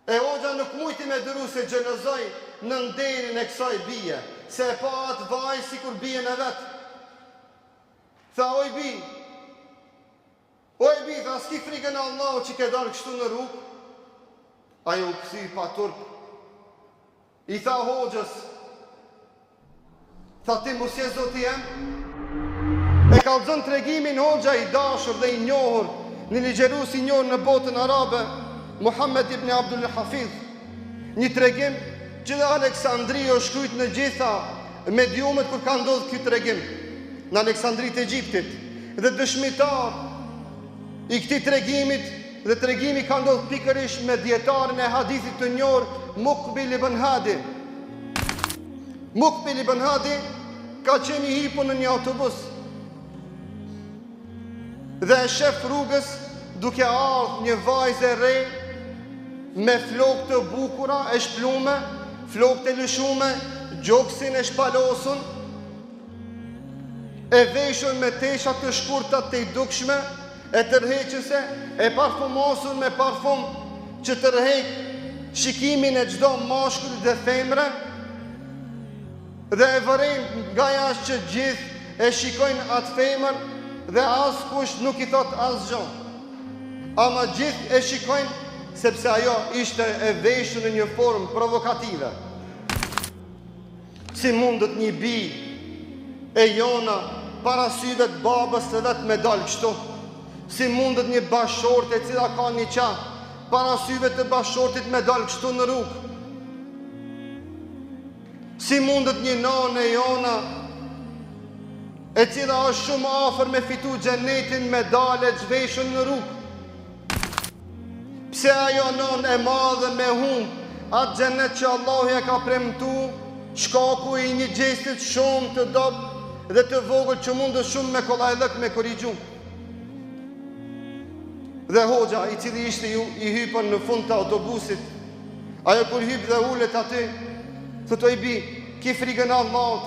E hoxha nuk mujti me dëru se gjelozoj në nderin e kësaj bije, se e pa atë vaj si kur bije në vetë. Tha, oj bi, tha, s'ki frikën e Allahu që ke dalë kështu në rrugë? Ajo u këthy pa turp. I tha hoxhës, tha, ti mos je zoti jem? E kallëzon tregimin hoxha i dashur dhe i njohur, një ligjerus i njohur në botën arabe, Muhammed ibn Abdul Hafiz. Një tregim që dhe Aleksandria o shkrujt në gjitha mediumet kur ka ndodhë këtë tregim në Aleksandrit e Egjiptit. Dhe dëshmitar i këtij tregimit, dhe tregimi ka ndodhë pikërisht me djetarin e hadithit të njohur Muqbil ibn Hadi. Muqbil ibn Hadi ka qenë i hipur në një autobus dhe e shef rrugës duke ardhur një vajzë e re me flokë të bukura e shplume, flokë të lëshume, gjoksin e shpalosun, e veshur me tesha të shkurta të i dukshme, e tërheqëse, e parfumosur me parfum që tërheq shikimin e çdo mashkull dhe femre, dhe e vëren nga jashtë që gjithë e shikojnë atë femër dhe askush nuk i thot asgjë. Ama gjithë e shikojnë sepse ajo ishte e veshur në një formë provokative. Si mundet një bi e jona para syve të babës të vetë me dalë kështu? Si mundet një bashorte e cila ka një qa para syve të bashortit me dalë kështu në rrugë? Si mundet një nanë e jona e cila është shumë afër me fitu xhenetin me dalë e zhveshur në rrugë? Pse ajo non e madhe me humb atë xhenet që Allahu ja ka premtu, shkaku i një gjestit shumë të dobët dhe të vogël që mundë shumë me kollajlëk me korrigju. Dhe hoxha i cili ishte i hypën në fund të autobusit, ajo kur hyp dhe ulet aty, thot, oj bi, ki frikën Allahut?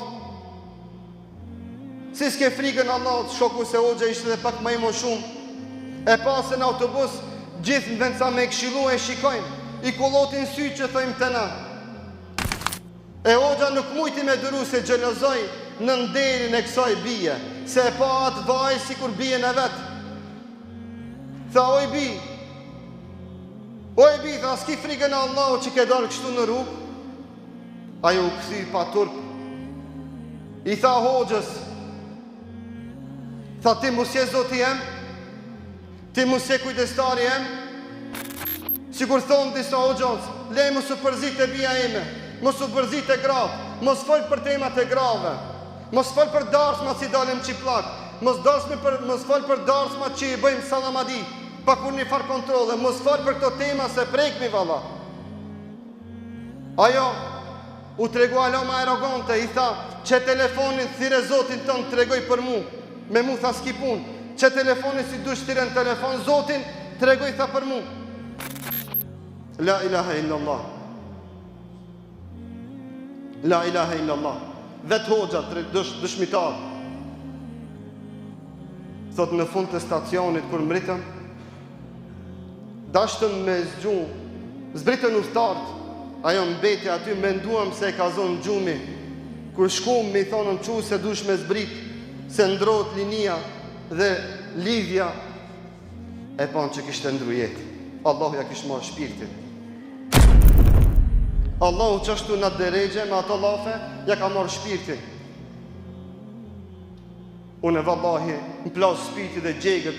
Si s'ke frikën Allahut? Shoku se hoxha ishte dhe pak më i shumë, e pasë në autobus, gjithë në vend sa me këshilu e shikojnë, i kullotin sy që thëjmë të na. E hoxha nuk mujti me dëru se gjelozoj në nderin e kësaj bije, se e pa atë vaj si kur bije në vetë. Tha, oj bi, tha, s'ki frikën e Allahu që ke dalë kështu në rrugë? Ajo u këthy pa turp. I tha hoxhës, tha, ti mos je zoti jem? Ti mos je kujdestari jem? Sikur thonë disa hoxhës, le mos u përzit e bia ime, mos u përzit e gratë, mos fol për temat e grave, mos fol për darsma si dalim qiplak, mos fol për darsma që i bëjmë salamadi, pa kur një farë kontrole, mos fol për këto tema se prekmi valla. Ajo u tregu alo ma arogante, i tha, që telefonin thire zotin tënë tregoj për mu, me mu tha s'ki pun, që telefonin si dush thire në telefon, zotin tregoj tha për mu. La ilaha illallah. La ilaha illallah. Vetë hoxha dëshmitar. Thot në fund të stacionit kur mritëm, dashtëm me zgju, zbritën uftart, ajo mbeti aty, menduam se e ka zonë gjumi. Kur shkum me i thonëm qu se dush me zbrit, se ndrot linia dhe lidhja, e panë që kishtë ndru jetë. Allahu ja kishtë marë shpirtin. Allahu qështu në deregje me ato lafe, ja ka marë shpirtin. Unë e vallahi, në plasë shpirti dhe gjegët,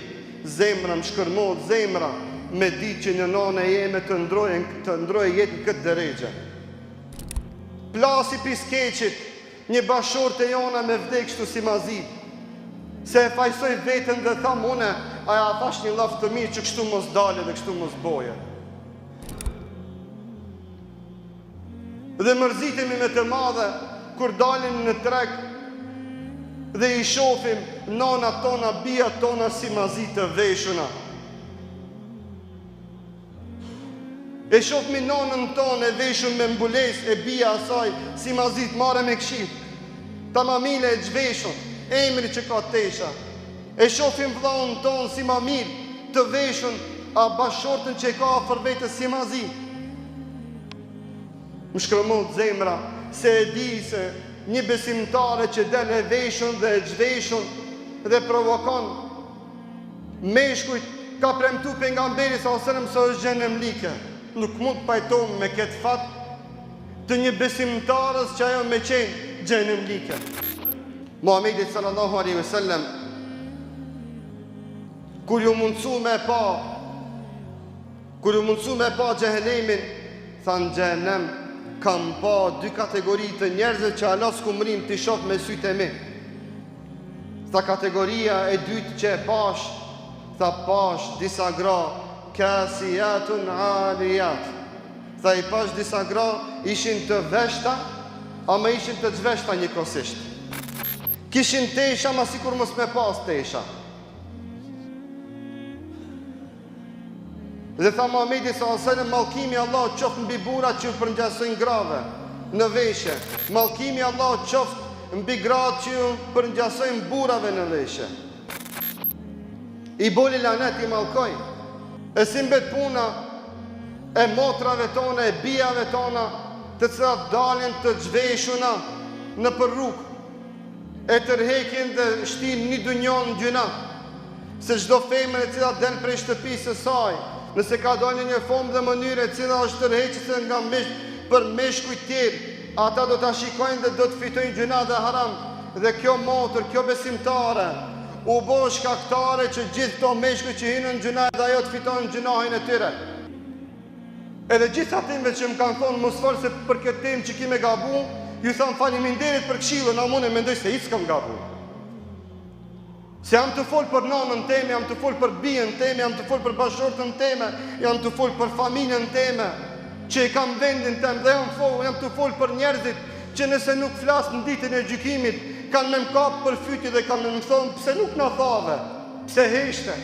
zemra më shkërmot, zemra, me ditë që një nane jeme të ndrojë jetë në këtë deregje. Plasi piskeqit, një bashor të jona me vdek shtu si mazit, se e fajsoj vetën dhe tham une, aja thash një laf të mirë që kështu mos dale dhe kështu mos boje. Dhe mërzitemi me të madhe kur dalim në treg dhe i shofim nana tona, bia tona si mazit të veshuna. E shofmi nanën tonë e veshun me mbules e bia asaj si mazit mare me kshit, ta mamile e gjveshun, emri që ka tesha. E shofim vllaun tonë si mamil të veshun a bashortën që ka afër vetës si mazit. më shkërmut zemra, se e di se një besimtare që del e veshun dhe e gjveshun dhe provokon meshkujt, ka premtu pejgamberi sallallahu alajhi wasallam se është xhenem like. Nuk mund pajton me këtë fat të një besimtarës që ajo me qenë xhenem like. Muhamedi sallallahu alaihi wasallam kur ju mundsu me pa xhehenemin, thanë xhenem kam pa dy kategori të njerëzve që Allah s'ku mrim t'i shoh me sytë e mi. Tha kategoria e dytë që e pash, tha pash disa gra kasiyatun aliyat. Tha i pash disa gra ishin të veshta, ama ishin të zhveshta njëkohësisht. Kishin tesha ma sikur mos me pas tesha. Dhe tha Muhamedi sallallahu alajhi wasallam, mallkimi Allah qoftë mbi burrat që përngjasojnë grave në veshje. Mallkimi Allah qoftë mbi gratë që përngjasojnë burrave në veshje. I boli lanet i mallkoj. E si mbet puna e motrave tona, e bijave tona, të cilat dalin të zhveshuna në për rrugë, e tërhekin dhe shtin një dunjon gjuna, se çdo femër e cila del prej shtëpisë së saj, nëse ka dalë një formë dhe mënyrë e cila është tërheqëse nga për meshkujt tjerë, ata do ta shikojnë dhe do të fitojnë gjuna dhe haram. Dhe kjo motër, kjo besimtare, u bo shkaktare që gjithë këto meshkuj që hinë në gjuna dhe ajo të fitojnë gjunahin e tyre. Edhe gjithë atimve që më kanë thonë mos fol se për këtë temë që kime gabu, ju thamë faleminderit për këshillën, a mune mendoj se hiç s'kam gabu. Se jam të folë për nanën teme, jam të folë për bijën teme, jam të folë për bashkëshortën teme, jam të folë për familjen teme, që e kam vendin tem, dhe jam të folë për njerëzit që nëse nuk flasë në ditën e gjykimit, kanë me më kapë për fyti dhe kanë me më thonë, pse nuk në thave, pse heshte,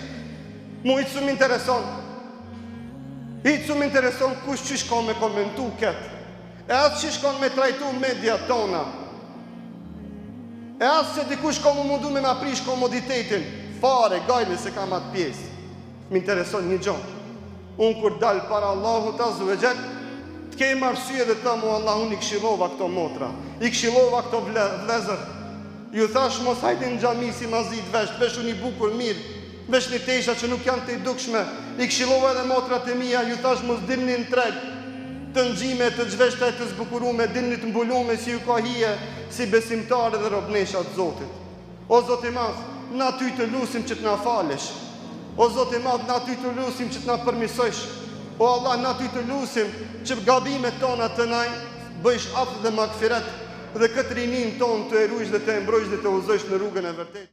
mu i të më intereson. I të më intereson kush që shkon me komentu këtë, e atë që shkon me trajtu media tona, e asë se dikush ka më mundu me prish komoditetin, fare, gajle se kam atë pjesë. Më intereson një gjonë. Unë kur dalë para Allahut azza wa jall, të kemë arsye dhe të mu Allah, unë i këshillova këto motra, i këshillova këto vlezër. Ju thash mos hajde në xhami si mazit vesh unë i bukur mirë, vesh një tesha që nuk janë të i dukshme, i këshillova edhe motrat e mia, ju thash mos dilni në treg, të nxime, të zhveshta e të zbukurume, dilni të mbulume si ju ka hije, si besimtare dhe robneshat Zotit. O Zot i madh, na ty të lusim që të na falesh. O Zot i madh, na ty të lusim që të na përmirësosh. O Allah, na ty të lusim që gabimet tona të na bëjsh afë dhe magfiret, dhe këtë rinin ton të eruish dhe të embrojsh dhe të udhëzosh në rrugën e vërtetë.